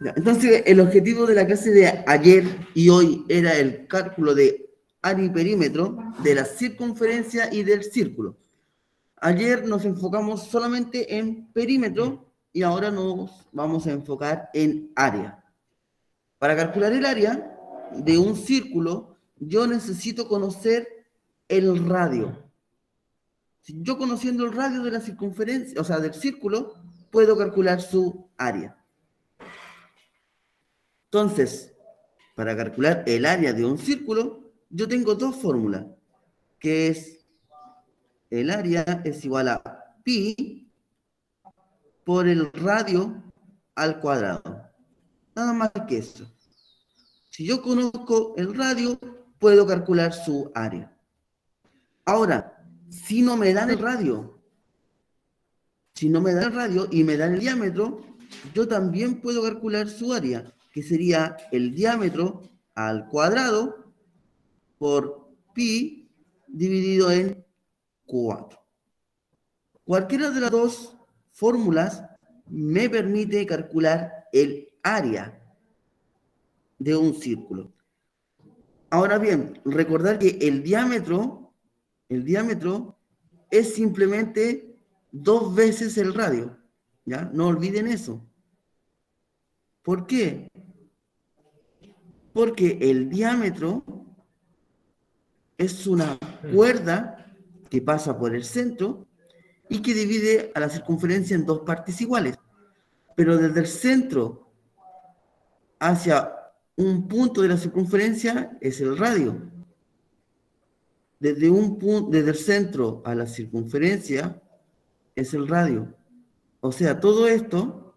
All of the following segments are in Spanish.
Ya, entonces, el objetivo de la clase de ayer y hoy era el cálculo de área y perímetro de la circunferencia y del círculo. Ayer nos enfocamos solamente en perímetro y ahora nos vamos a enfocar en área. Para calcular el área de un círculo, yo necesito conocer el radio. Si yo conociendo el radio de la circunferencia, o sea, del círculo, puedo calcular su área. Entonces, para calcular el área de un círculo, yo tengo dos fórmulas, que es el área es igual a pi por el radio al cuadrado. Nada más que eso. Si yo conozco el radio, puedo calcular su área. Ahora, si no me dan el radio, si no me dan el radio y me dan el diámetro, yo también puedo calcular su área, que sería el diámetro al cuadrado por pi dividido en 4. Cualquiera de las dos fórmulas me permite calcular el área de un círculo. Ahora bien, recordar que el diámetro es simplemente 2 veces el radio, ¿ya? No olviden eso. ¿Por qué? Porque el diámetro es una cuerda que pasa por el centro y que divide a la circunferencia en dos partes iguales. Pero desde el centro hacia un punto de la circunferencia es el radio. Desde el centro a la circunferencia es el radio. O sea, todo esto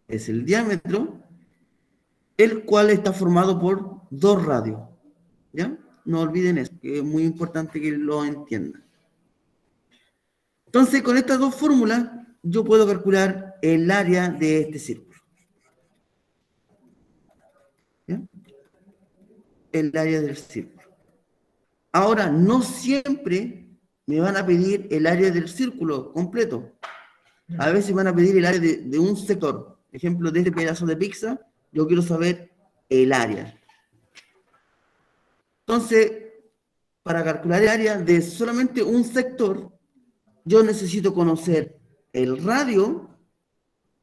es el diámetro, el cual está formado por dos radios. ¿Ya? No olviden eso, que es muy importante que lo entiendan. Entonces, con estas dos fórmulas, yo puedo calcular el área de este círculo. ¿Ya? El área del círculo. Ahora, no siempre me van a pedir el área del círculo completo. A veces van a pedir el área de un sector. Ejemplo, de este pedazo de pizza, yo quiero saber el área. Entonces, para calcular el área de solamente un sector, yo necesito conocer el radio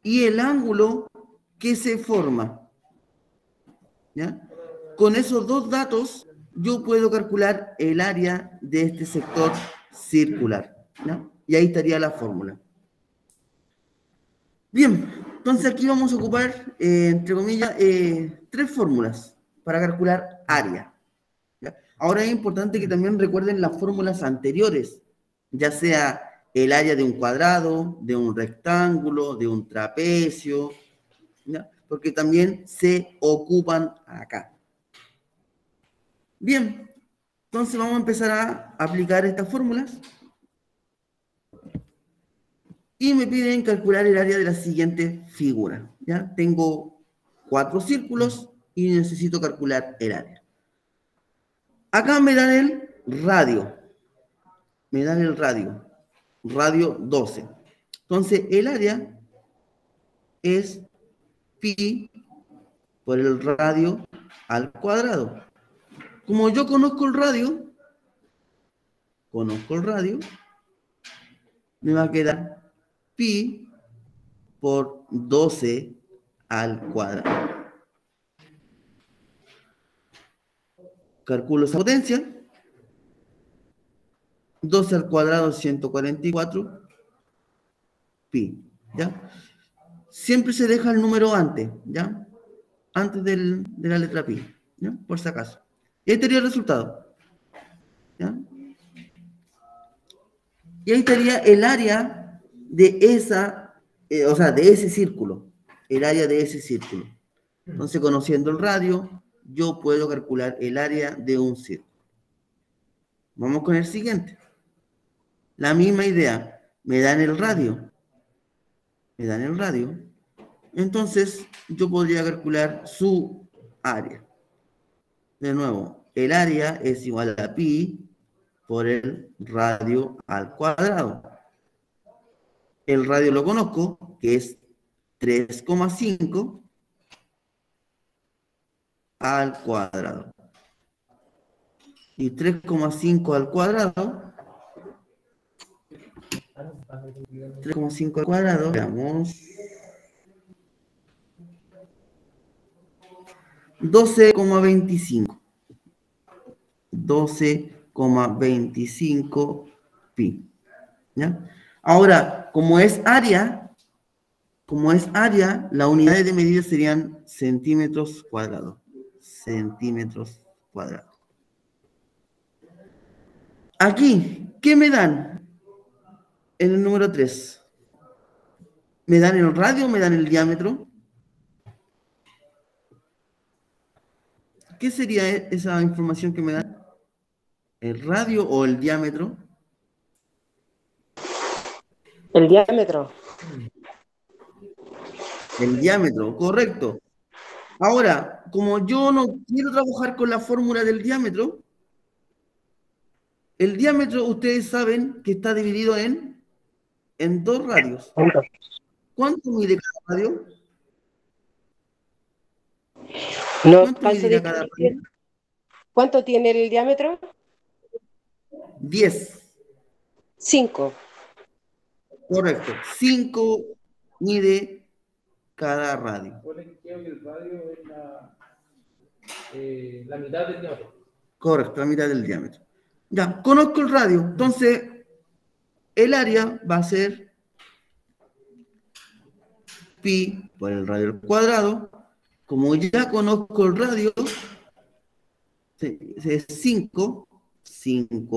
y el ángulo que se forma. ¿Ya? Con esos dos datos, yo puedo calcular el área de este sector circular. ¿Ya? Y ahí estaría la fórmula. Bien, entonces aquí vamos a ocupar, entre comillas, 3 fórmulas para calcular área. ¿Ya? Ahora es importante que también recuerden las fórmulas anteriores, ya sea el área de un cuadrado, de un rectángulo, de un trapecio, ¿ya? Porque también se ocupan acá. Bien, entonces vamos a empezar a aplicar estas fórmulas. Y me piden calcular el área de la siguiente figura. ¿Ya? Tengo 4 círculos y necesito calcular el área. Acá me dan el radio. Me dan el radio. Radio 12. Entonces, el área es pi por el radio al cuadrado. Como yo conozco el radio, me va a quedar pi por 12 al cuadrado. Calculo esa potencia. 12 al cuadrado, 144 pi, ¿ya? Siempre se deja el número antes, ¿ya? Antes de la letra pi, ¿ya? Por si acaso. Y ahí estaría el resultado, ¿ya? Y ahí estaría el área de esa, o sea, de ese círculo, el área de ese círculo. Entonces, conociendo el radio, yo puedo calcular el área de un círculo. Vamos con el siguiente. La misma idea. Me dan el radio. Entonces, yo podría calcular su área. De nuevo, el área es igual a pi por el radio al cuadrado. El radio lo conozco, que es 3,5 al cuadrado. Y 3,5 al cuadrado. 3,5 al cuadrado. Veamos. 12,25. 12,25 pi. ¿Ya? Ahora, como es área, la unidades de medida serían centímetros cuadrados. Centímetros cuadrados. Aquí, ¿qué me dan? En el número 3. ¿Me dan el radio o me dan el diámetro? ¿Qué sería esa información que me dan? ¿El radio o el diámetro? El diámetro. El diámetro, correcto. Ahora, como yo no quiero trabajar con la fórmula del diámetro, el diámetro ustedes saben que está dividido en 2 radios. ¿Cuánto mide cada radio? No ¿Cuánto alcanzo a mide cada distinguir. radio? ¿Cuánto tiene el diámetro? 10. 5. Correcto. 5 mide cada radio. Recuerden que el radio es la mitad del diámetro. Correcto, la mitad del diámetro. Ya, conozco el radio. Entonces, el área va a ser pi por el radio al cuadrado. Como ya conozco el radio, es 5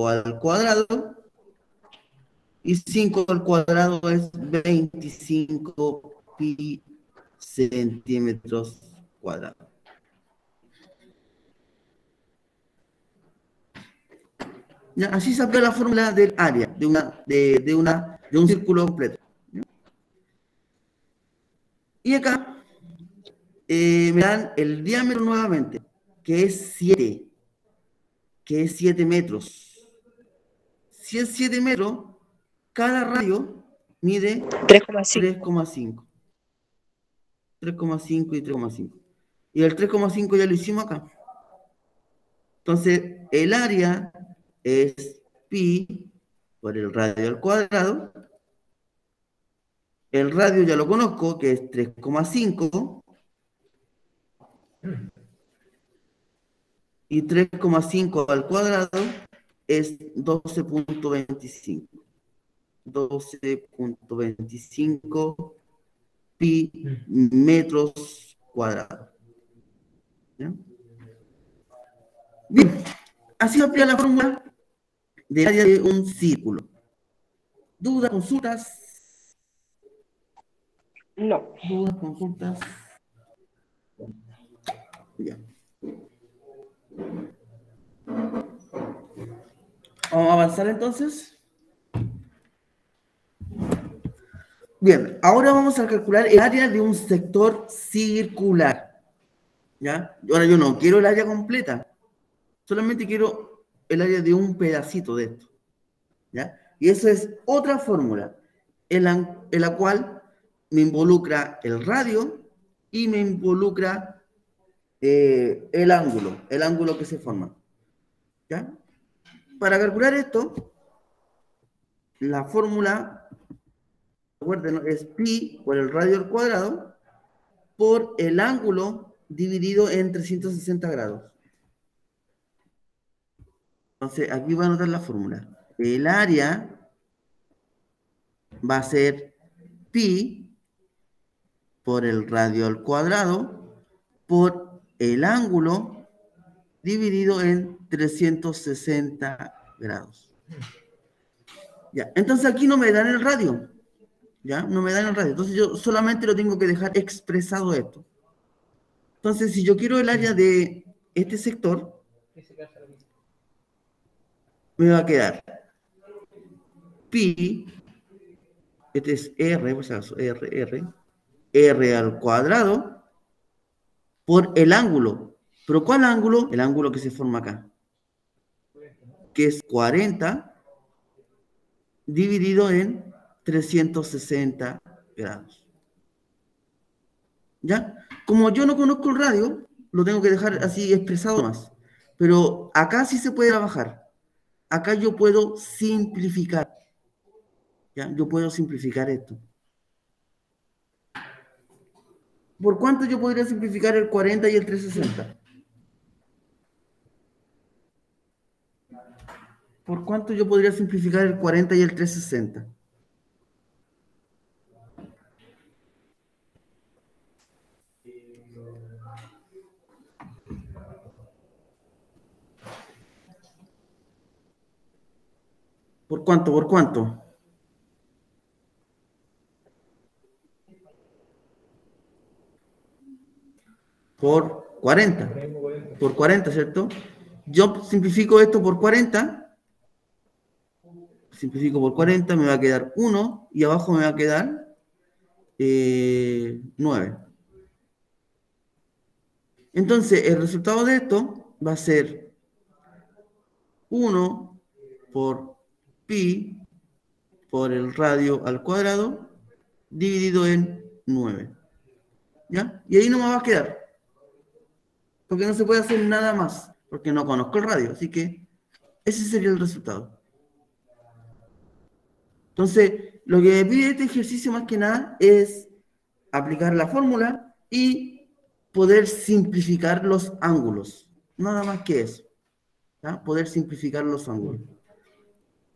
al cuadrado, y 5 al cuadrado es 25 pi centímetros cuadrados. Ya, así se aplica la fórmula del área de un círculo completo. ¿Ya? Y acá me dan el diámetro nuevamente, que es 7, metros. Si es 7 metros, cada radio mide 3,5. 3,5 y 3,5. Y el 3,5 ya lo hicimos acá. Entonces, el área es pi por el radio al cuadrado. El radio ya lo conozco, que es 3,5. Y 3,5 al cuadrado es 12,25. 12,25 pi metros cuadrados. ¿Ya? Bien, así se aplica la fórmula del área de un círculo. ¿Dudas, consultas? No. ¿Dudas, consultas? Ya. Vamos a avanzar entonces. Bien, ahora vamos a calcular el área de un sector circular. ¿Ya? Ahora yo no quiero el área completa. Solamente quiero el área de un pedacito de esto. ¿Ya? Y esa es otra fórmula en la cual me involucra el radio y me involucra el ángulo que se forma. ¿Ya? Para calcular esto, la fórmula, recuerden, es pi por el radio al cuadrado por el ángulo dividido en 360 grados. Entonces, aquí voy a anotar la fórmula. El área va a ser pi por el radio al cuadrado por el ángulo dividido en 360 grados. Ya, entonces aquí no me dan el radio. ¿Ya? No me dan el radio. Entonces yo solamente lo tengo que dejar expresado esto. Entonces, si yo quiero el área de este sector, me va a quedar pi, este es r, por si acaso, r al cuadrado, por el ángulo. ¿Pero cuál ángulo? El ángulo que se forma acá, que es 40 dividido en 360 grados. ¿Ya? Como yo no conozco el radio, lo tengo que dejar así expresado más. Pero acá sí se puede trabajar. Acá yo puedo simplificar. ¿Ya? Yo puedo simplificar esto. ¿Por cuánto yo podría simplificar el 40 y el 360? ¿Por cuánto yo podría simplificar el 40 y el 360? ¿Por cuánto? ¿Por cuánto? Por 40. Por 40, ¿cierto? Yo simplifico esto por 40. Simplifico por 40, me va a quedar 1 y abajo me va a quedar 9. Entonces, el resultado de esto va a ser 1 por pi por el radio al cuadrado dividido en 9. ¿Ya? Y ahí no me va a quedar. Porque no se puede hacer nada más. Porque no conozco el radio. Así que ese sería el resultado. Entonces, lo que me pide este ejercicio más que nada es aplicar la fórmula y poder simplificar los ángulos. Nada más que eso. ¿Ya? Poder simplificar los ángulos.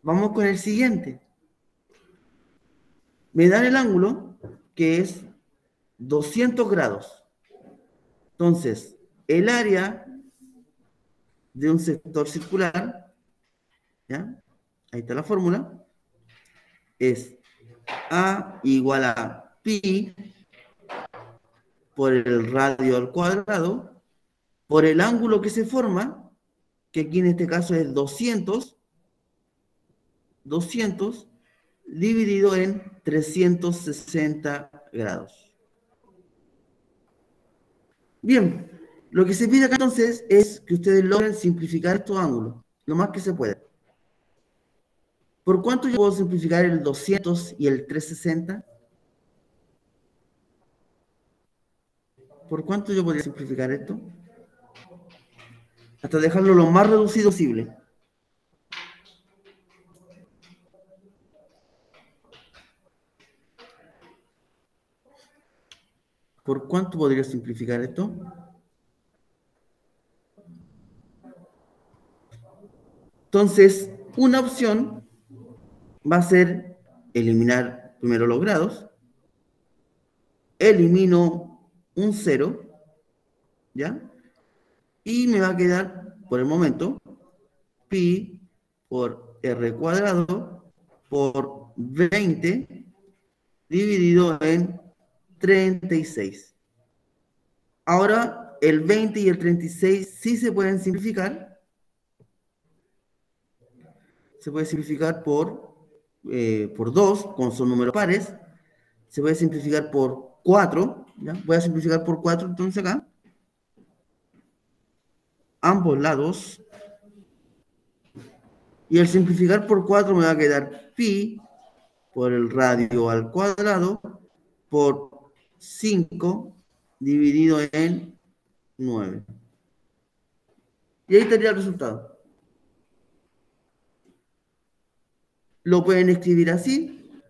Vamos con el siguiente. Me dan el ángulo que es 200 grados. Entonces, el área de un sector circular, ¿ya? Ahí está la fórmula, es A igual a pi por el radio al cuadrado, por el ángulo que se forma, que aquí en este caso es 200 dividido en 360 grados. Bien, lo que se pide acá entonces es que ustedes logren simplificar estos ángulos, lo más que se pueda. ¿Por cuánto yo puedo simplificar el 200 y el 360? ¿Por cuánto yo podría simplificar esto? Hasta dejarlo lo más reducido posible. ¿Por cuánto podría simplificar esto? Entonces, una opción va a ser eliminar primero los grados. Elimino un 0, ¿ya? Y me va a quedar, por el momento, pi por r cuadrado por 20 dividido en 36. Ahora, el 20 y el 36 sí se pueden simplificar. Se puede simplificar por 2, como son números pares. Se puede simplificar por 4. ¿Ya? Voy a simplificar por 4 entonces acá. Ambos lados. Y al simplificar por 4 me va a quedar pi por el radio al cuadrado por 5 dividido en 9. Y ahí estaría el resultado. Lo pueden escribir así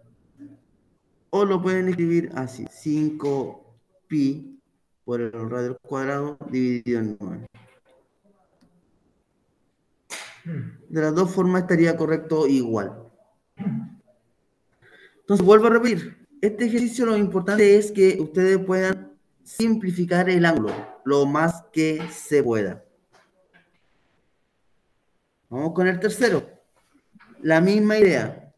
o lo pueden escribir así. 5 pi por el radio al cuadrado dividido en 9. De las dos formas estaría correcto igual. Entonces, vuelvo a repetir. Este ejercicio lo importante es que ustedes puedan simplificar el ángulo lo más que se pueda. Vamos con el tercero. La misma idea.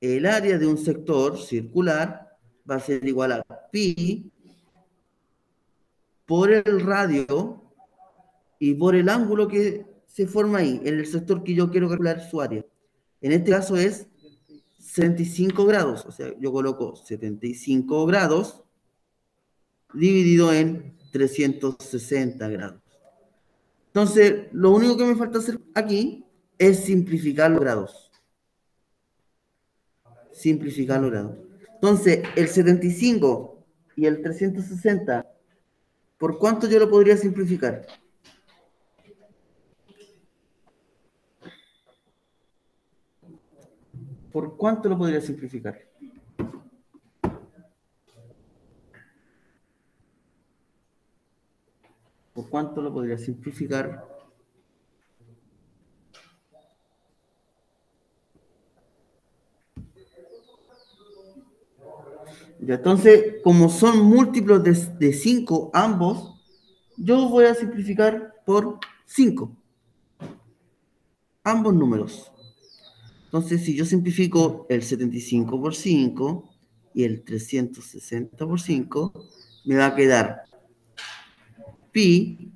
El área de un sector circular va a ser igual a pi por el radio y por el ángulo que se forma ahí, en el sector que yo quiero calcular su área. En este caso es 75 grados, o sea, yo coloco 75 grados dividido en 360 grados. Entonces, lo único que me falta hacer aquí es simplificar los grados. Simplificar los grados. Entonces, el 75 y el 360 ¿Por cuánto yo lo podría simplificar? ¿Por cuánto lo podría simplificar? ¿Por cuánto lo podría simplificar? Ya, entonces, como son múltiplos de 5 ambos, yo voy a simplificar por 5. Ambos números. Entonces, si yo simplifico el 75 por 5 y el 360 por 5, me va a quedar pi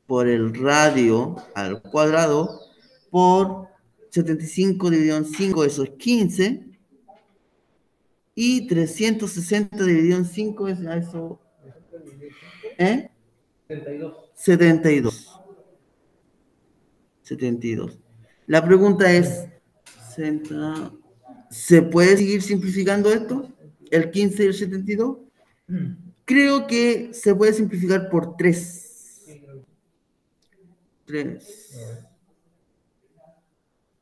por el radio al cuadrado por 75 dividido en 5, eso es 15. Y 360 dividido en 5 es a eso. 72. 72. La pregunta es, ¿se puede seguir simplificando esto? ¿El 15 y el 72? Creo que se puede simplificar por 3. 3.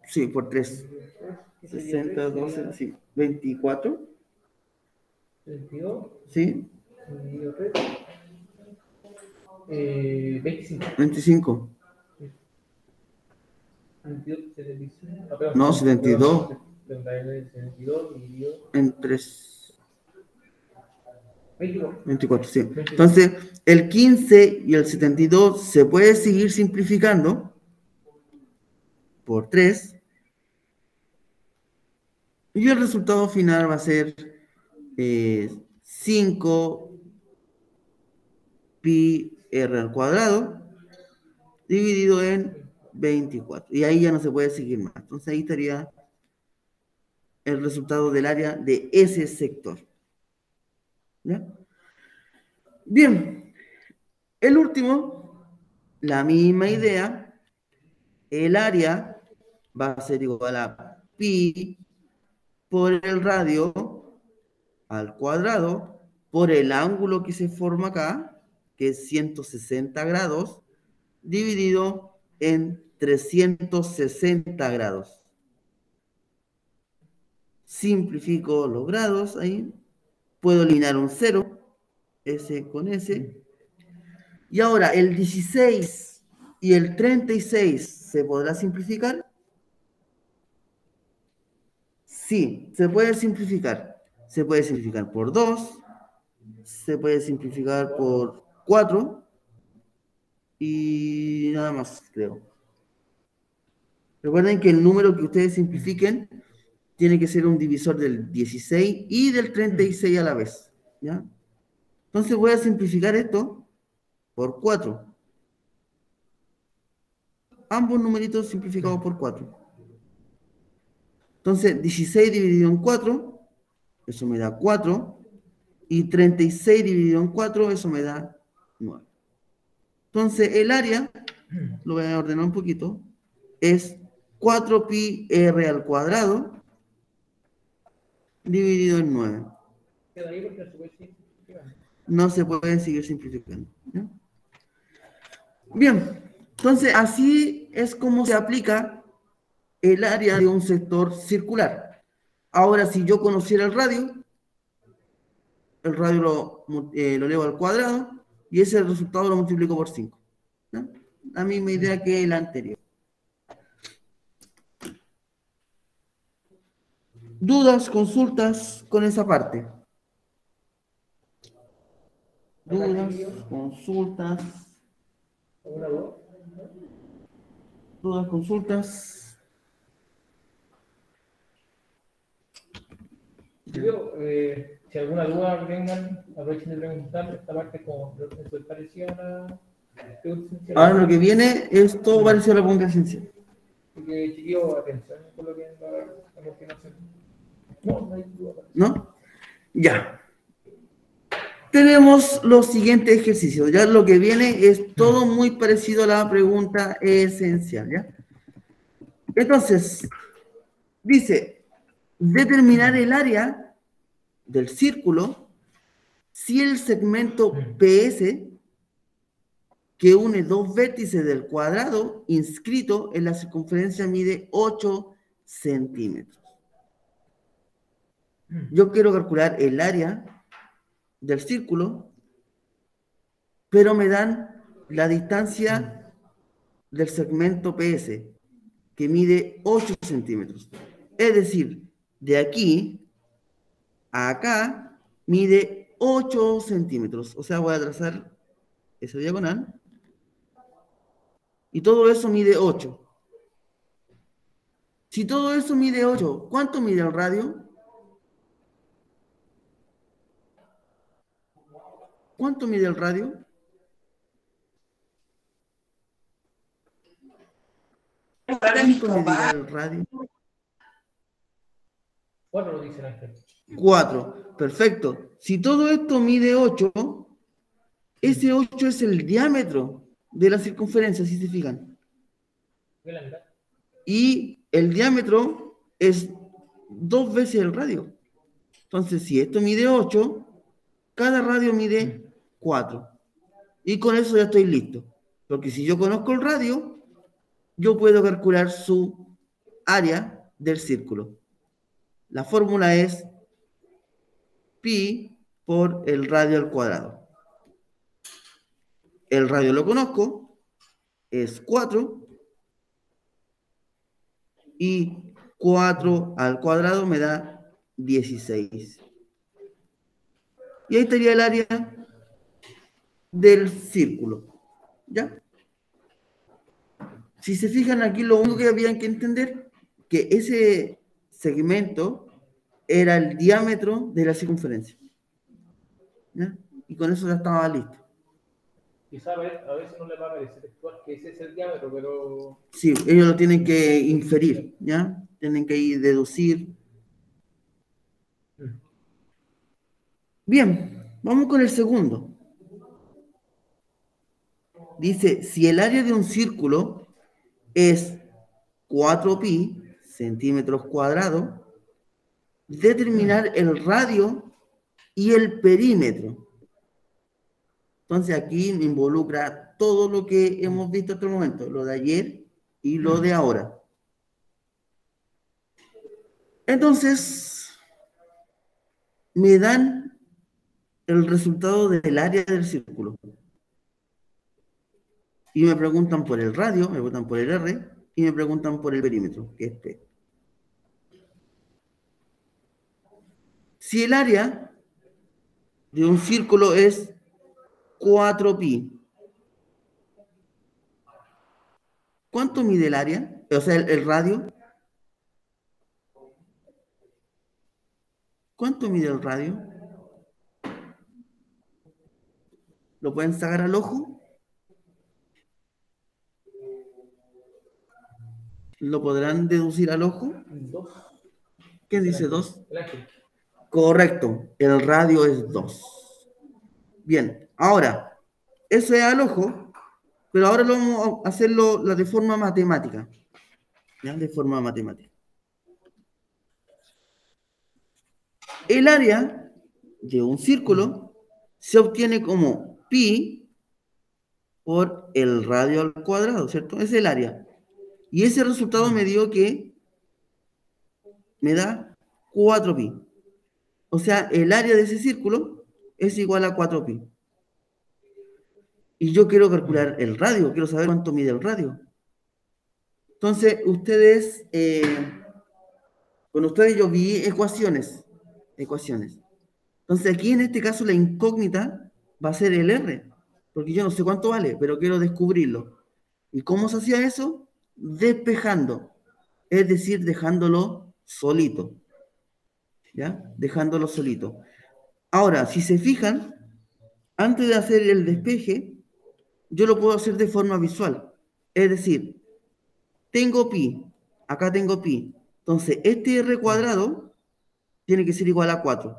Sí, por 3. 60, 12, sí. 24. 22. ¿Sí? 25. 25. 22, No, 72. 72 dividido En 3. 24. 24, sí. Entonces, el 15 y el 72 se puede seguir simplificando por 3. Y el resultado final va a ser 5 pi r al cuadrado dividido en 24. Y ahí ya no se puede seguir más. Entonces ahí estaría el resultado del área de ese sector. ¿Ya? Bien. El último, la misma idea. El área va a ser igual a pi por el radio al cuadrado por el ángulo que se forma acá, que es 160 grados, dividido en 360 grados. Simplifico los grados ahí. Puedo eliminar un 0, S con S. Y ahora, el 16 y el 36, ¿se podrá simplificar? Sí, se puede simplificar. Se puede simplificar por 2, se puede simplificar por 4 y nada más, creo. Recuerden que el número que ustedes simplifiquen tiene que ser un divisor del 16 y del 36 a la vez, ¿ya? Entonces voy a simplificar esto por 4. Ambos numeritos simplificados por 4. Entonces, 16 dividido en 4, eso me da 4. Y 36 dividido en 4, eso me da 9. Entonces, el área, lo voy a ordenar un poquito, es 4 pi r al cuadrado dividido en 9. No se puede seguir simplificando, ¿ya? Bien, entonces así es como se aplica el área de un sector circular. Ahora, si yo conociera el radio lo elevo al cuadrado y ese resultado lo multiplico por 5. ¿No? La misma idea que la anterior. ¿Dudas, consultas con esa parte? ¿Dudas, consultas? ¿Dudas, consultas? Si alguna duda que tengan, aprovechen de preguntar. Esta parte como es parecida a la pregunta esencial. Ahora lo que viene es todo parecido a la pregunta esencial. Así que, chiquillos, atención con lo que a continuación. No hay duda. ¿No? Ya. Tenemos los siguientes ejercicios. Ya lo que viene es todo muy parecido a la pregunta esencial, ¿ya? Entonces, dice, determinar el área del círculo si el segmento PS que une dos vértices del cuadrado inscrito en la circunferencia mide 8 centímetros. Yo quiero calcular el área del círculo, pero me dan la distancia del segmento PS, que mide 8 centímetros. Es decir, de aquí a acá mide 8 centímetros. O sea, voy a trazar esa diagonal. Y todo eso mide 8. Si todo eso mide 8, ¿cuánto mide el radio? ¿Cuánto mide el radio? ¿Cuánto mide el radio? 4 lo dice Ángel. 4. Perfecto. Si todo esto mide 8, ese 8 es el diámetro de la circunferencia, si se fijan. Y el diámetro es 2 veces el radio. Entonces, si esto mide 8, cada radio mide 4. Y con eso ya estoy listo. Porque si yo conozco el radio, yo puedo calcular su área del círculo. La fórmula es pi por el radio al cuadrado. El radio lo conozco, es 4. Y 4 al cuadrado me da 16. Y ahí estaría el área del círculo. ¿Ya? Si se fijan aquí, lo único que habían que entender, que ese segmento era el diámetro de la circunferencia. ¿Ya? Y con eso ya estaba listo. Quizá a veces no le va a parecer textual que ese es el diámetro, pero... Sí, ellos lo tienen que inferir, ¿ya? Tienen que ir deducir. Bien, vamos con el segundo. Dice, si el área de un círculo es 4pi centímetros cuadrados, determinar el radio y el perímetro. Entonces aquí me involucra todo lo que hemos visto hasta el momento, lo de ayer y lo de ahora. Entonces, me dan el resultado del área del círculo. Y me preguntan por el radio, me preguntan por el R, y me preguntan por el perímetro, que es P. Si el área de un círculo es 4pi, ¿cuánto mide el área? O sea, el radio. ¿Cuánto mide el radio? ¿Lo pueden sacar al ojo? ¿Lo podrán deducir al ojo? 2. ¿Qué dice 2? El Ángel. Correcto, el radio es 2. Bien, ahora, eso es al ojo, pero ahora lo vamos a hacerlo de forma matemática. ¿Ya? De forma matemática. El área de un círculo se obtiene como pi por el radio al cuadrado, ¿cierto? Es el área. Y ese resultado me dio que me da 4pi. O sea, el área de ese círculo es igual a 4pi. Y yo quiero calcular el radio, quiero saber cuánto mide el radio. Entonces, con ustedes yo vi ecuaciones. Entonces, aquí en este caso la incógnita va a ser el R, porque yo no sé cuánto vale, pero quiero descubrirlo. ¿Y cómo se hacía eso? Despejando, es decir, dejándolo solito. ¿Ya? Dejándolo solito. Ahora, si se fijan, antes de hacer el despeje, yo lo puedo hacer de forma visual. Es decir, tengo pi, acá tengo pi. Entonces, este r cuadrado tiene que ser igual a 4.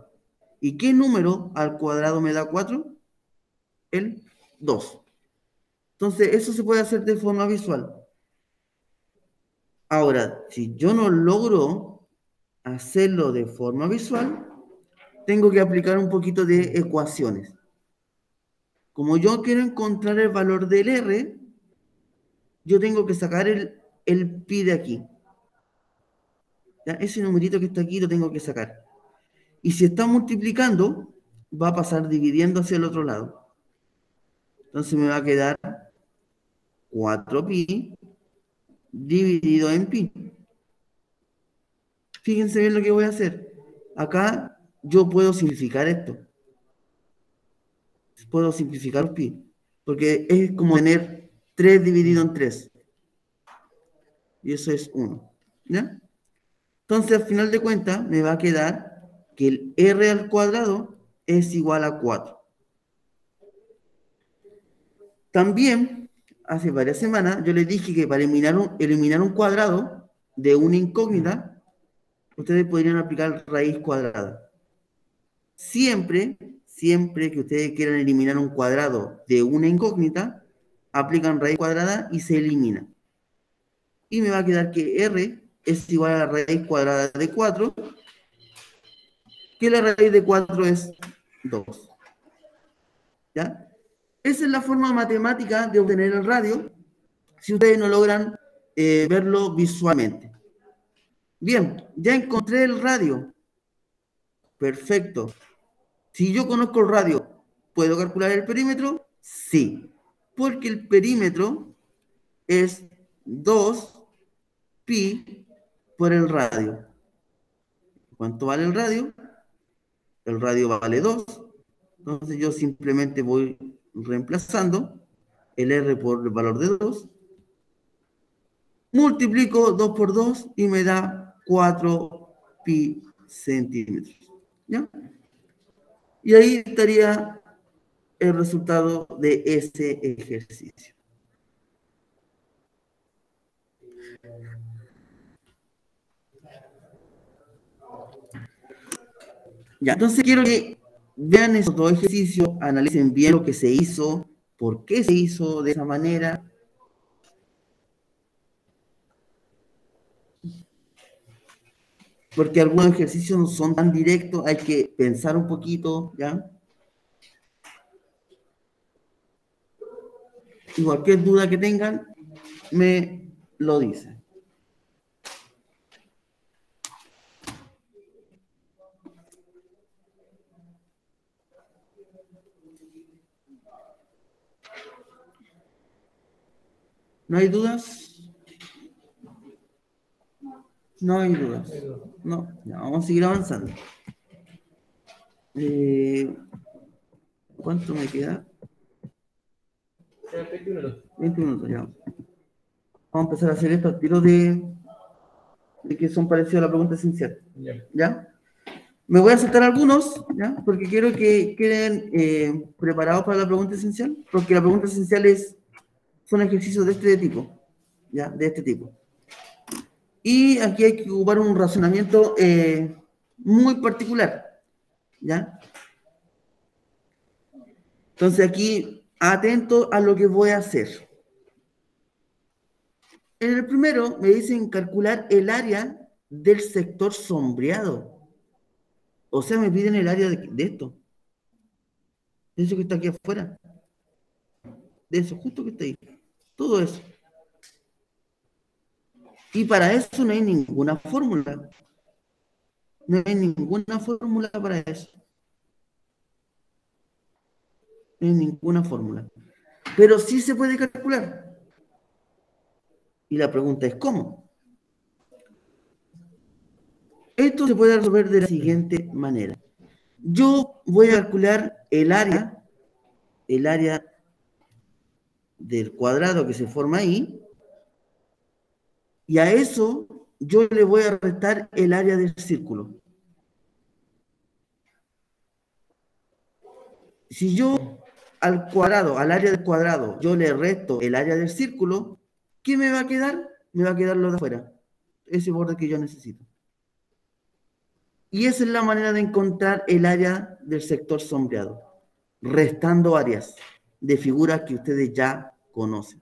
¿Y qué número al cuadrado me da 4? El 2. Entonces, eso se puede hacer de forma visual. Ahora, si yo no logro hacerlo de forma visual, tengo que aplicar un poquito de ecuaciones. como yo quiero encontrar el valor del R, yo tengo que sacar el pi de aquí. ¿Ya? Ese numerito que está aquí lo tengo que sacar. Y si está multiplicando, va a pasar dividiendo hacia el otro lado. Entonces me va a quedar 4pi dividido en pi. Fíjense bien lo que voy a hacer. Acá yo puedo simplificar esto. Puedo simplificar pi. Porque es como tener 3 dividido en 3. Y eso es 1. ¿Ya? Entonces, al final de cuentas, me va a quedar que el R al cuadrado es igual a 4. También, hace varias semanas, yo les dije que para eliminar un cuadrado de una incógnita, ustedes podrían aplicar raíz cuadrada. Siempre que ustedes quieran eliminar un cuadrado de una incógnita, aplican raíz cuadrada y se elimina. Y me va a quedar que R es igual a la raíz cuadrada de 4, que la raíz de 4 es 2. ¿Ya? Esa es la forma matemática de obtener el radio, si ustedes no logran verlo visualmente. Bien, ya encontré el radio. Perfecto. Si yo conozco el radio, ¿puedo calcular el perímetro? Sí, porque el perímetro es 2pi por el radio. ¿Cuánto vale el radio? El radio vale 2. Entonces yo simplemente voy reemplazando el R por el valor de 2. Multiplico 2 por 2 y me da 4pi centímetros. ¿Ya? Y ahí estaría el resultado de ese ejercicio. Ya, entonces quiero que vean esos dos ejercicios, analicen bien lo que se hizo, por qué se hizo de esa manera. Porque algunos ejercicios no son tan directos, hay que pensar un poquito, ¿ya? Y cualquier duda que tengan, me lo dicen. ¿No hay dudas? No hay dudas. No, ya, vamos a seguir avanzando. ¿Cuánto me queda? 20 minutos. 20 minutos, ya. Vamos a empezar a hacer esto al tiro de que son parecidos a la pregunta esencial. ¿Ya? Me voy a saltar algunos, ¿ya? Porque quiero que queden preparados para la pregunta esencial, porque la pregunta esencial son ejercicios de este tipo, ¿ya? De este tipo. Y aquí hay que ocupar un razonamiento muy particular, ¿ya? Entonces aquí, atento a lo que voy a hacer. En el primero me dicen calcular el área del sector sombreado. O sea, me piden el área de esto. De eso que está aquí afuera. De eso, justo que está ahí. Todo eso. Y para eso no hay ninguna fórmula. No hay ninguna fórmula para eso. No hay ninguna fórmula. Pero sí se puede calcular. Y la pregunta es, ¿cómo? Esto se puede resolver de la siguiente manera. Yo voy a calcular el área del cuadrado que se forma ahí, y a eso yo le voy a restar el área del círculo. Si yo al área del cuadrado, yo le resto el área del círculo, ¿qué me va a quedar? Me va a quedar lo de afuera, ese borde que yo necesito. Y esa es la manera de encontrar el área del sector sombreado, restando áreas de figuras que ustedes ya conocen.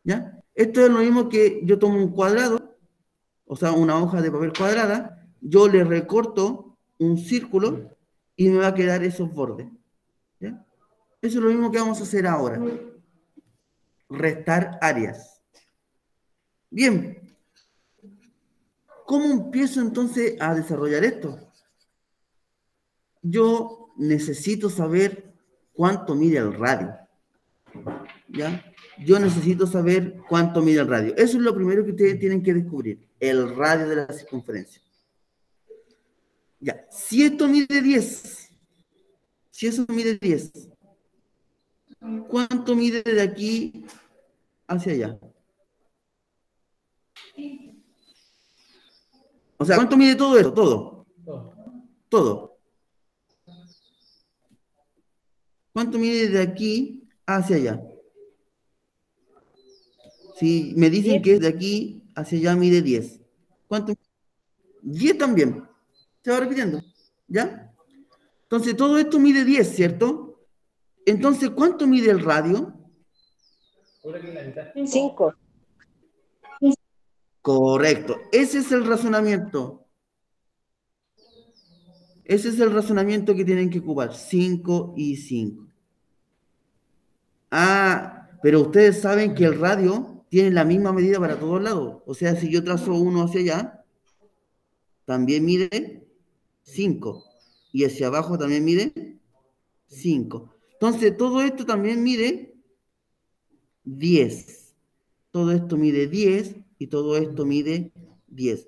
¿Ya? Esto es lo mismo que yo tomo un cuadrado, o sea, una hoja de papel cuadrada, yo le recorto un círculo y me va a quedar esos bordes. ¿Ya? Eso es lo mismo que vamos a hacer ahora. Restar áreas. Bien. ¿Cómo empiezo entonces a desarrollar esto? Yo necesito saber cuánto mide el radio. ¿Ya? Yo necesito saber cuánto mide el radio. Eso es lo primero que ustedes tienen que descubrir. El radio de la circunferencia. Ya. Si esto mide 10, si eso mide 10, ¿cuánto mide de aquí hacia allá? O sea, ¿cuánto mide todo eso? Todo. Todo. ¿Cuánto mide de aquí hacia allá? Si me dicen que es de aquí hacia allá mide 10. ¿Cuánto? 10 también. Se va repitiendo. ¿Ya? Entonces, todo esto mide 10, ¿cierto? Entonces, ¿cuánto mide el radio? 5. Correcto. Ese es el razonamiento. Ese es el razonamiento que tienen que ocupar. 5 y 5. Ah, pero ustedes saben que el radio tiene la misma medida para todos lados. O sea, si yo trazo uno hacia allá, también mide 5. Y hacia abajo también mide 5. Entonces, todo esto también mide 10. Todo esto mide 10 y todo esto mide 10.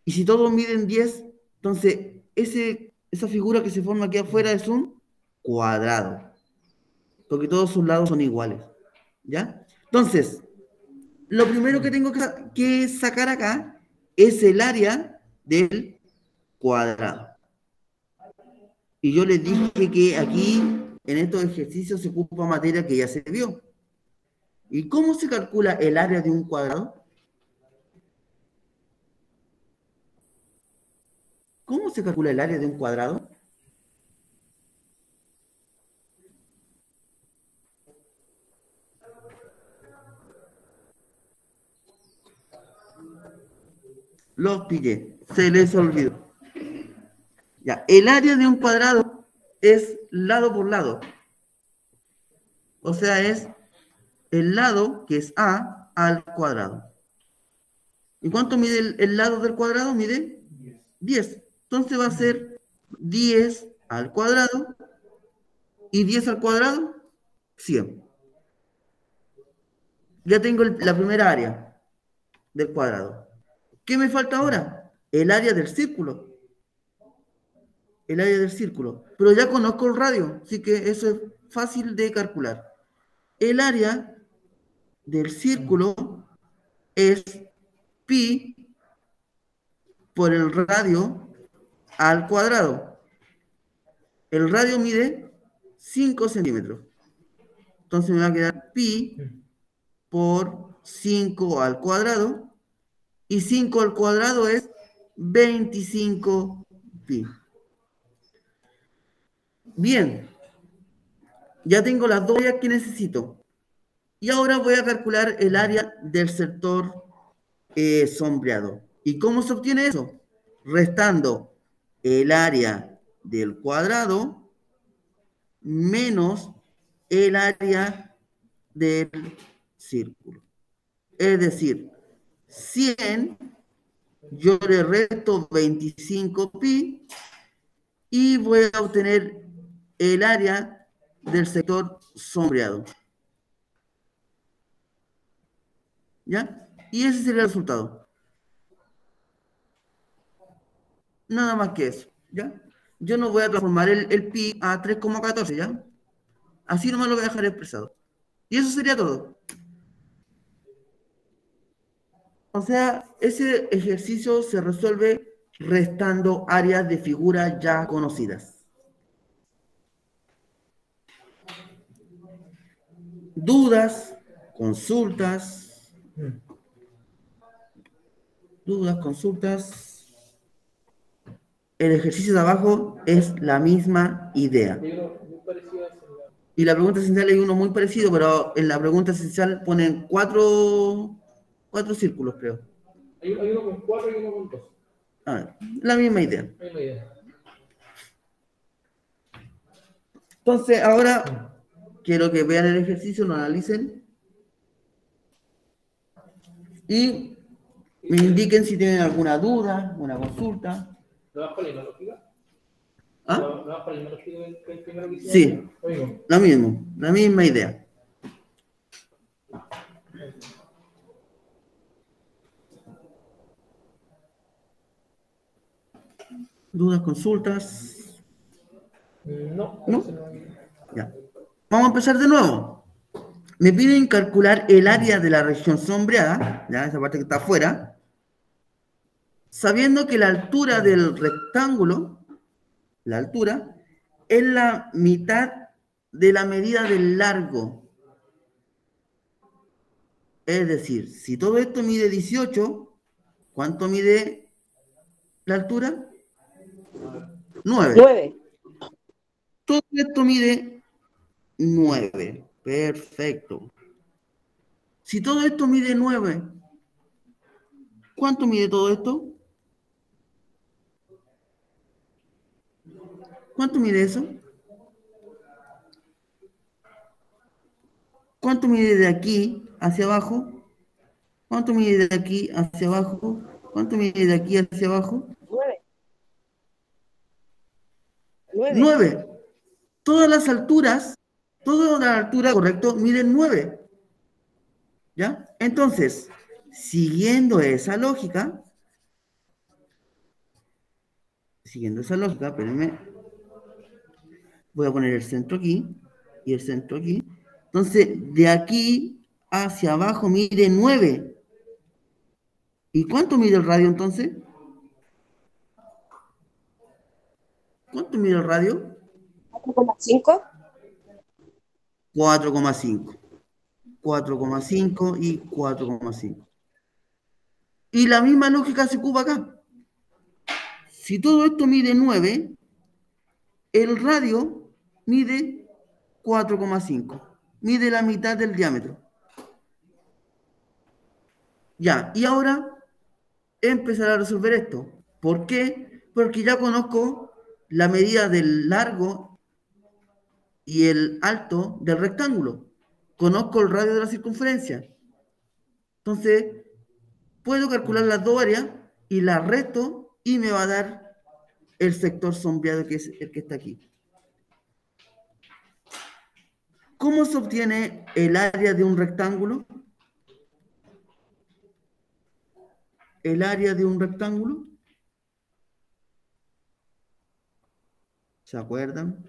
Y si todos miden 10, entonces esa figura que se forma aquí afuera es un cuadrado. Porque todos sus lados son iguales. ¿Ya? Entonces, lo primero que tengo que sacar acá es el área del cuadrado. Y yo les dije que aquí, en estos ejercicios, se ocupa materia que ya se vio. ¿Y cómo se calcula el área de un cuadrado? ¿Cómo se calcula el área de un cuadrado? Los pillé, se les olvidó. Ya, el área de un cuadrado es lado por lado. O sea, es el lado que es A al cuadrado. ¿Y cuánto mide el lado del cuadrado? Mide 10. Entonces va a ser 10 al cuadrado. ¿Y 10 al cuadrado? 100. Ya tengo la primera área del cuadrado. ¿Qué me falta ahora? El área del círculo. El área del círculo. Pero ya conozco el radio, así que eso es fácil de calcular. El área del círculo es pi por el radio al cuadrado. El radio mide 5 centímetros. Entonces me va a quedar pi por 5 al cuadrado. Y 5 al cuadrado es 25 pi. Bien. Ya tengo las dos áreas que necesito. Y ahora voy a calcular el área del sector sombreado. ¿Y cómo se obtiene eso? Restando el área del cuadrado menos el área del círculo. Es decir, 100, yo le resto 25 pi y voy a obtener el área del sector sombreado. ¿Ya? Y ese sería el resultado. Nada más que eso, ¿ya? Yo no voy a transformar el pi a 3,14, ¿ya? Así nomás lo voy a dejar expresado. Y eso sería todo. O sea, ese ejercicio se resuelve restando áreas de figuras ya conocidas. Dudas, consultas. Dudas, consultas. El ejercicio de abajo es la misma idea. Y la pregunta esencial hay uno muy parecido, pero en la pregunta esencial ponen cuatro círculos, creo. Hay uno con 4 y uno con 2. La misma idea. Entonces, ahora quiero que vean el ejercicio, lo analicen y me indiquen si tienen alguna duda, una consulta. ¿Lo vas con la lógica? ¿Ah? ¿Lo vas con la lógica que el primero que hicimos? Sí, Oigo. lo mismo, la misma idea. ¿Dudas, consultas? No, ¿No? parece no. Ya. Vamos a empezar de nuevo. Me piden calcular el área de la región sombreada, ya esa parte que está afuera, sabiendo que la altura del rectángulo, la altura, es la mitad de la medida del largo. Es decir, si todo esto mide 18, ¿cuánto mide la altura? 9. 9. Todo esto mide 9. Perfecto. Si todo esto mide 9, ¿cuánto mide todo esto? ¿Cuánto mide eso? ¿Cuánto mide de aquí hacia abajo? ¿Cuánto mide de aquí hacia abajo? ¿Cuánto mide de aquí hacia abajo? 9. 9. 9. Todas las alturas, toda la altura, correcto, miden 9. ¿Ya? Entonces, siguiendo esa lógica, espérenme, voy a poner el centro aquí y el centro aquí. Entonces, de aquí hacia abajo mide 9. ¿Y cuánto mide el radio entonces? ¿Cuánto mide el radio? 4,5. 4,5. 4,5 y 4,5. Y la misma lógica se ocupa acá. Si todo esto mide 9, el radio mide 4,5. Mide la mitad del diámetro. Ya, y ahora empezar a resolver esto. ¿Por qué? Porque ya conozco la medida del largo y el alto del rectángulo. Conozco el radio de la circunferencia. Entonces, puedo calcular las dos áreas y las resto y me va a dar el sector sombreado que es el que está aquí. ¿Cómo se obtiene el área de un rectángulo? El área de un rectángulo. ¿Se acuerdan?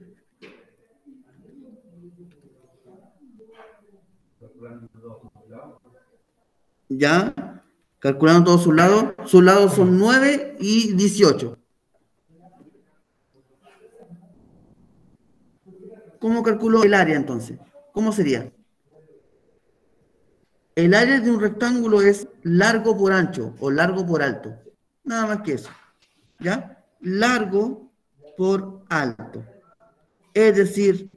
Ya, calculando todos sus lados. Sus lados son 9 y 18. ¿Cómo calculo el área entonces? ¿Cómo sería? El área de un rectángulo es largo por ancho o largo por alto. Nada más que eso. ¿Ya? Largo por alto. Es decir,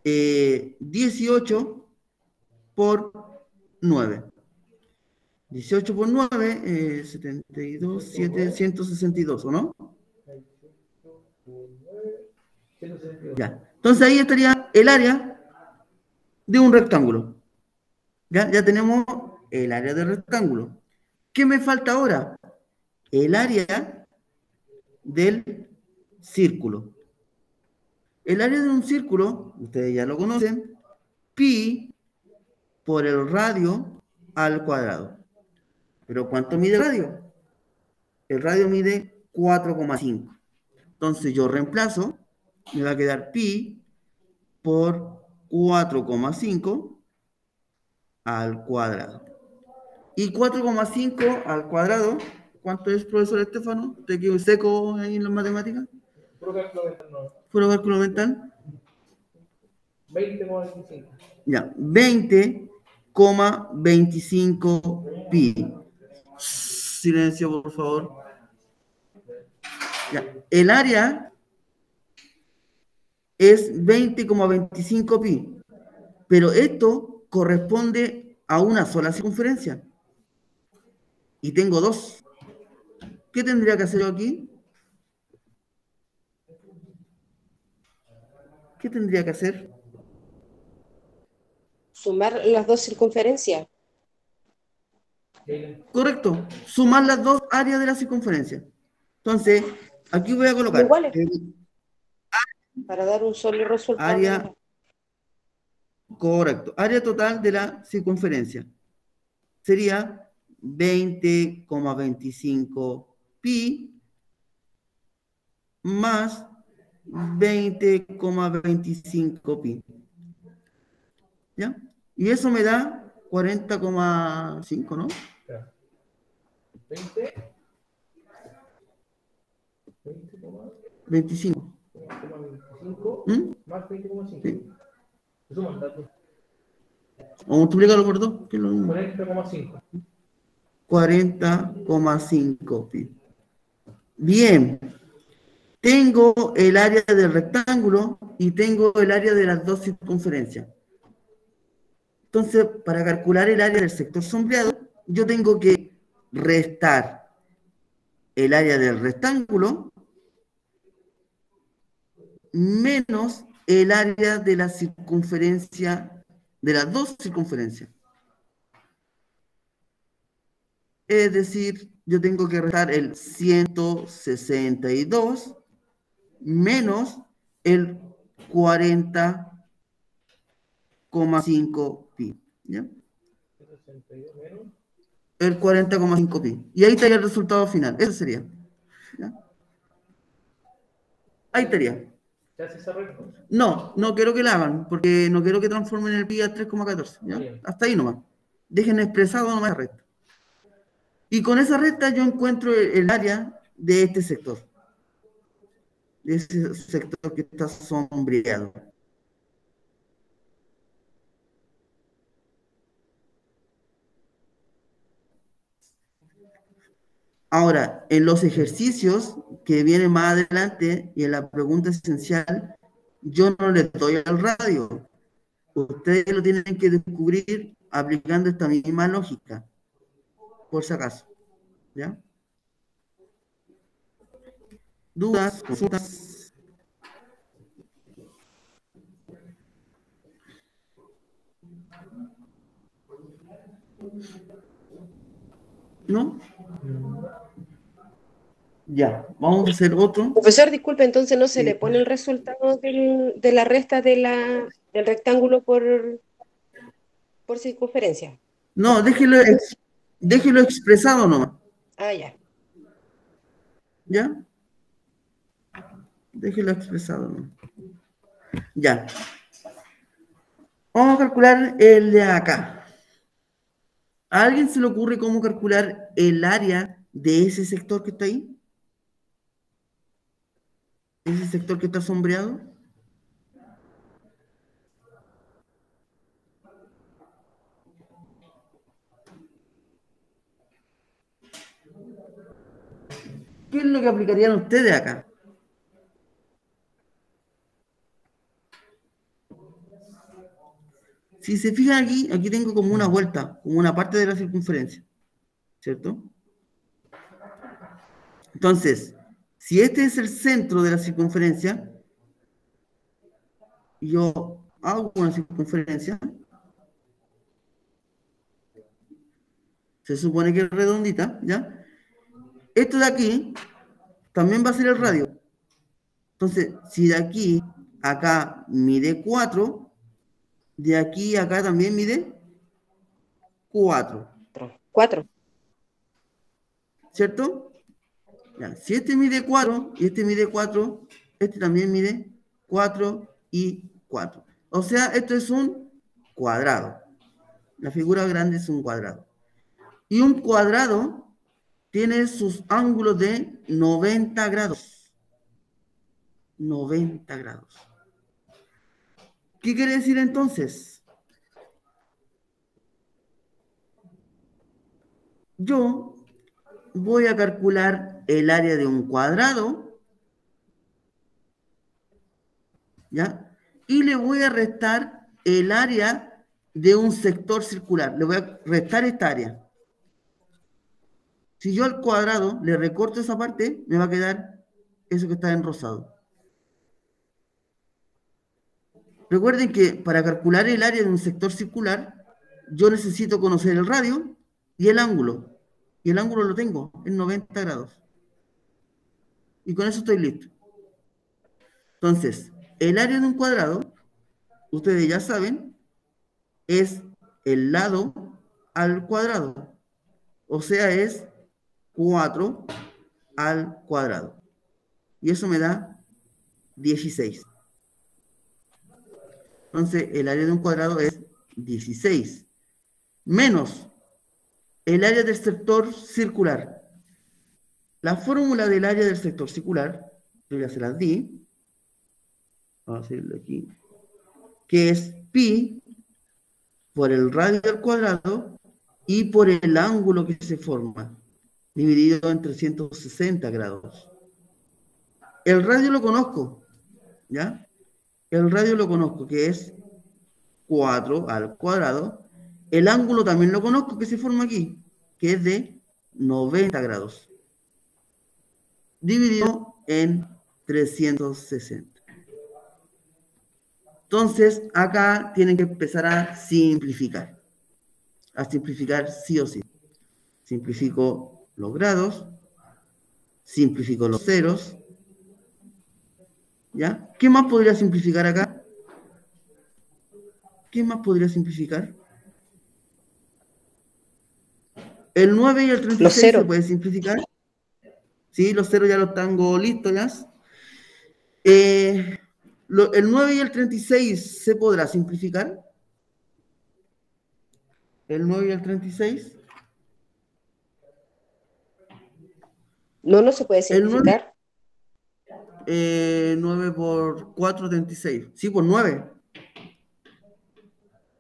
18 por 9. 18 por 9, 72, 7, 162, ¿o no? Ya. Entonces ahí estaría el área de un rectángulo. Ya tenemos el área del rectángulo. ¿Qué me falta ahora? El área del círculo. El área de un círculo, ustedes ya lo conocen, pi por el radio al cuadrado. ¿Pero cuánto mide el radio? El radio mide 4,5. Entonces yo reemplazo, me va a quedar pi por 4,5 al cuadrado. Y 4,5 al cuadrado, ¿cuánto es, profesor Estefano? ¿Te quedó seco ahí en las matemáticas? Puro cálculo mental, no. ¿Puro cálculo mental? 20,25. Ya, 20,25 pi. Silencio, por favor. Ya, el área es 20,25 pi, pero esto corresponde a una sola circunferencia. Y tengo dos. ¿Qué tendría que hacer yo aquí? ¿Qué tendría que hacer? Sumar las dos circunferencias. Correcto. Sumar las dos áreas de la circunferencia. Entonces, aquí voy a colocar Iguales. Para dar un solo resultado. área, correcto, área total de la circunferencia. Sería 20,25 pi más 20,25 pi. ¿Ya? Y eso me da 40,5, ¿no? 20. 25. 20,25 ¿Mm? más 20,5. Sí. Se suman las dos. O multiplícalo por 2, que es lo mismo. 40,5. 40,5 pi. Bien. Tengo el área del rectángulo y tengo el área de las dos circunferencias. Entonces, para calcular el área del sector sombreado, yo tengo que restar el área del rectángulo menos el área de la circunferencia, de las dos circunferencias. Es decir, yo tengo que restar el 162 menos el 40,5 pi. ¿Ya? 62 menos. El 40,5 pi. Y ahí estaría el resultado final. Eso sería. ¿Ya? Ahí estaría. ¿Se hace esa regla? No, no quiero que la hagan, porque no quiero que transformen el pi a 3,14. ¿Ya? Bien. Hasta ahí nomás. Dejen expresado nomás la recta. Y con esa recta yo encuentro el área de este sector. De ese sector que está sombreado. Ahora, en los ejercicios que vienen más adelante y en la pregunta esencial, yo no les doy al radio. Ustedes lo tienen que descubrir aplicando esta misma lógica, por si acaso. ¿Ya? ¿Dudas? ¿Consultas? ¿No? Ya, vamos a hacer otro. Profesor, disculpe, entonces no se le pone el resultado de la resta del rectángulo por circunferencia. No, déjelo expresado nomás. Ah, ya. ¿Ya? Déjelo expresado nomás. Ya. Vamos a calcular el de acá. ¿A alguien se le ocurre cómo calcular el área de ese sector que está ahí? ¿Ese sector que está sombreado? ¿Qué es lo que aplicarían ustedes acá? Si se fijan aquí, aquí tengo como una vuelta, como una parte de la circunferencia, ¿cierto? Entonces, si este es el centro de la circunferencia, yo hago una circunferencia, se supone que es redondita, ¿ya? Esto de aquí también va a ser el radio. Entonces, si de aquí a acá mide 4, de aquí a acá también mide 4, 4. ¿cierto? Ya, si este mide 4 y este mide 4, este también mide 4 y 4. O sea, esto es un cuadrado. La figura grande es un cuadrado. Y un cuadrado tiene sus ángulos de 90 grados. 90 grados. ¿Qué quiere decir entonces? Yo voy a calcular el área de un cuadrado, ¿ya? Y le voy a restar el área de un sector circular. Le voy a restar esta área. Si yo al cuadrado le recorto esa parte, me va a quedar eso que está en rosado. recuerden que para calcular el área de un sector circular, yo necesito conocer el radio y el ángulo. Y el ángulo lo tengo en 90 grados. Y con eso estoy listo. Entonces, el área de un cuadrado, ustedes ya saben, es el lado al cuadrado. O sea, es 4 al cuadrado. Y eso me da 16. Entonces, el área de un cuadrado es 16. Menos el área del sector circular. La fórmula del área del sector circular, yo ya se las di. Vamos a hacerlo aquí. Que es pi por el radio al cuadrado y por el ángulo que se forma, dividido en 360 grados. El radio lo conozco, ¿ya? El radio lo conozco, que es 4 al cuadrado. El ángulo también lo conozco, que se forma aquí, que es de 90 grados, dividido en 360. Entonces, acá tienen que empezar a simplificar sí o sí. Simplifico los grados, simplifico los ceros, ¿ya? ¿Qué más podría simplificar acá? ¿Qué más podría simplificar? El 9 y el 36 se puede simplificar. Sí, los ceros ya los tengo listos ya. El 9 y el 36 se podrá simplificar. El 9 y el 36. No se puede simplificar. 9 por 4, 36. Sí, por 9.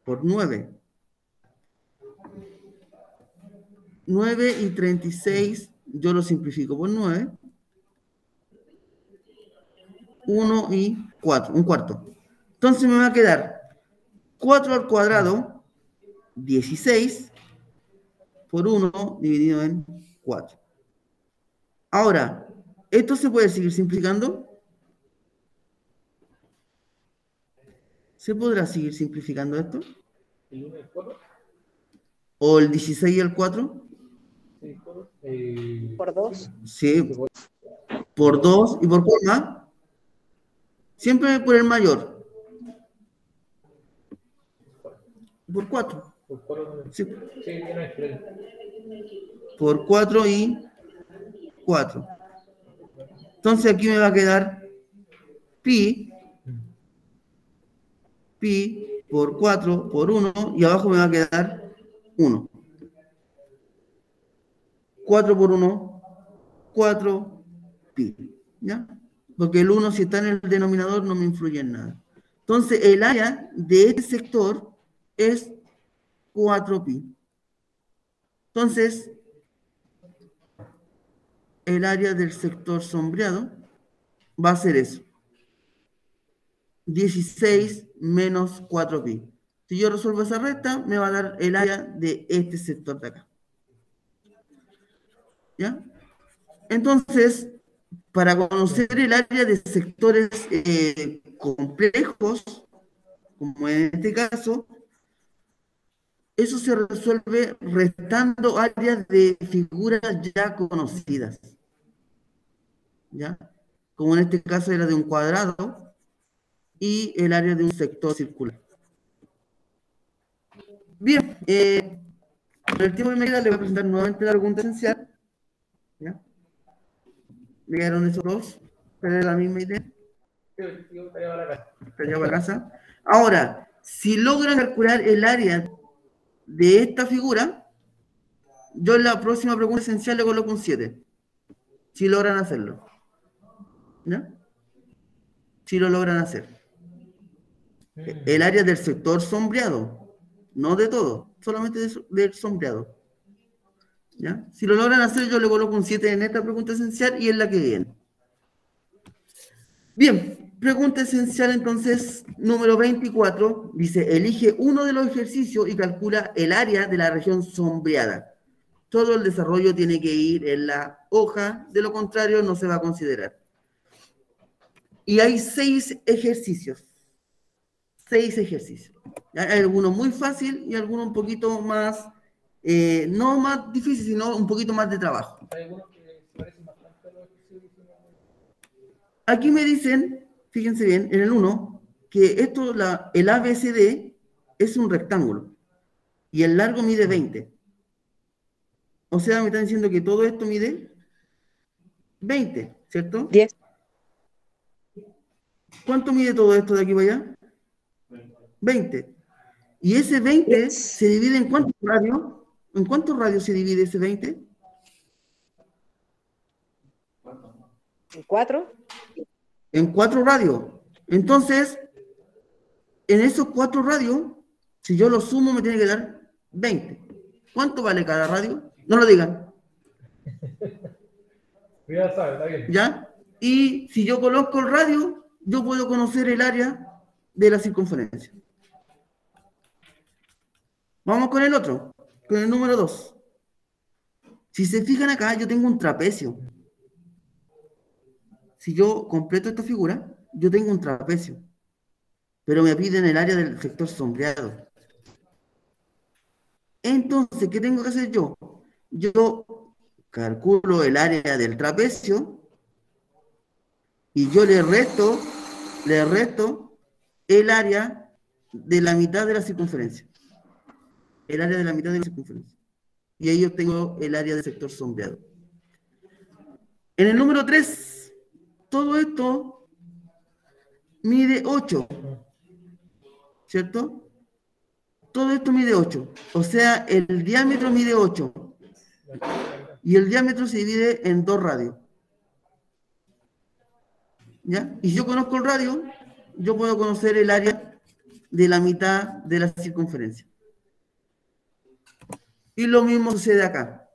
Por 9. 9 y 36, yo lo simplifico por 9. 1 y 4, un cuarto. Entonces me va a quedar 4 al cuadrado, 16, por 1 dividido en 4. Ahora, ¿esto se puede seguir simplificando? ¿Se podrá seguir simplificando esto? ¿El 1 y el 4? ¿O el 16 y el 4? ¿Por 2? Sí, por 2 y por 4 más. Siempre por el mayor. Por 4. Por 4. Sí. Sí, no es creo. Por 4 y 4. Entonces aquí me va a quedar pi por 4 por 1 y abajo me va a quedar 1. 4 por 1, 4 pi. ¿Ya? Porque el 1 si está en el denominador no me influye en nada. Entonces el área de este sector es 4 pi. Entonces el área del sector sombreado va a ser eso. 16 menos 4 pi. Si yo resuelvo esa recta, me va a dar el área de este sector de acá. ¿Ya? Entonces, para conocer el área de sectores complejos, como en este caso, eso se resuelve restando áreas de figuras ya conocidas. ¿Ya? Como en este caso era de un cuadrado y el área de un sector circular. Bien, por el tiempo que me queda, le voy a presentar nuevamente la pregunta esencial. ¿Ya? ¿Me quedaron esos dos? ¿Pero es la misma idea? Yo estaría para la casa. Estaría para casa. Ahora, si logran calcular el área de esta figura, yo en la próxima pregunta esencial le coloco un 7. Si logran hacerlo. ¿Ya? Si lo logran hacer. El área del sector sombreado, no de todo, solamente del sombreado. ¿Ya? Si lo logran hacer, yo le coloco un 7 en esta pregunta esencial y en la que viene. Bien, pregunta esencial entonces, número 24, dice, elige uno de los ejercicios y calcula el área de la región sombreada. Todo el desarrollo tiene que ir en la hoja, de lo contrario no se va a considerar. Y hay 6 ejercicios. 6 ejercicios. Hay algunos muy fácil y algunos un poquito más, no más difícil, sino un poquito más de trabajo. Hay algunos que se parecen bastante a los ejercicios que hicimos. Aquí me dicen, fíjense bien, en el 1, que esto, el ABCD es un rectángulo y el largo mide 20. O sea, me están diciendo que todo esto mide 20, ¿cierto? 10. ¿Cuánto mide todo esto de aquí para allá? 20. ¿Y ese 20 Yes. se divide en cuántos radios? ¿En cuántos radios se divide ese 20? 4. En 4 radios. Entonces, en esos 4 radios, si yo lo sumo, me tiene que dar 20. ¿Cuánto vale cada radio? No lo digan. Ya sabes, está bien. ¿Ya? Y si yo conozco el radio, yo puedo conocer el área de la circunferencia. Vamos con el otro, con el número 2. Si se fijan acá, yo tengo un trapecio. Si yo completo esta figura, yo tengo un trapecio. Pero me piden el área del sector sombreado. Entonces, ¿qué tengo que hacer yo? Yo calculo el área del trapecio y yo le resto el área de la mitad de la circunferencia. El área de la mitad de la circunferencia. Y ahí yo tengo el área del sector sombreado. En el número 3, todo esto mide 8. ¿Cierto? Todo esto mide 8. O sea, el diámetro mide 8. Y el diámetro se divide en 2 radios. ¿Ya? Y si yo conozco el radio, yo puedo conocer el área de la mitad de la circunferencia. Y lo mismo sucede acá.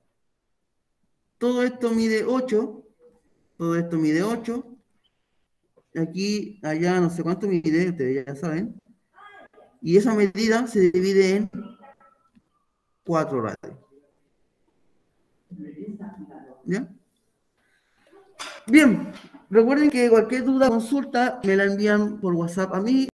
Todo esto mide 8. Todo esto mide 8. Aquí, allá, no sé cuánto mide, ustedes ya saben. Y esa medida se divide en 4 radios. ¿Ya? Bien, recuerden que cualquier duda, consulta, me la envían por WhatsApp a mí.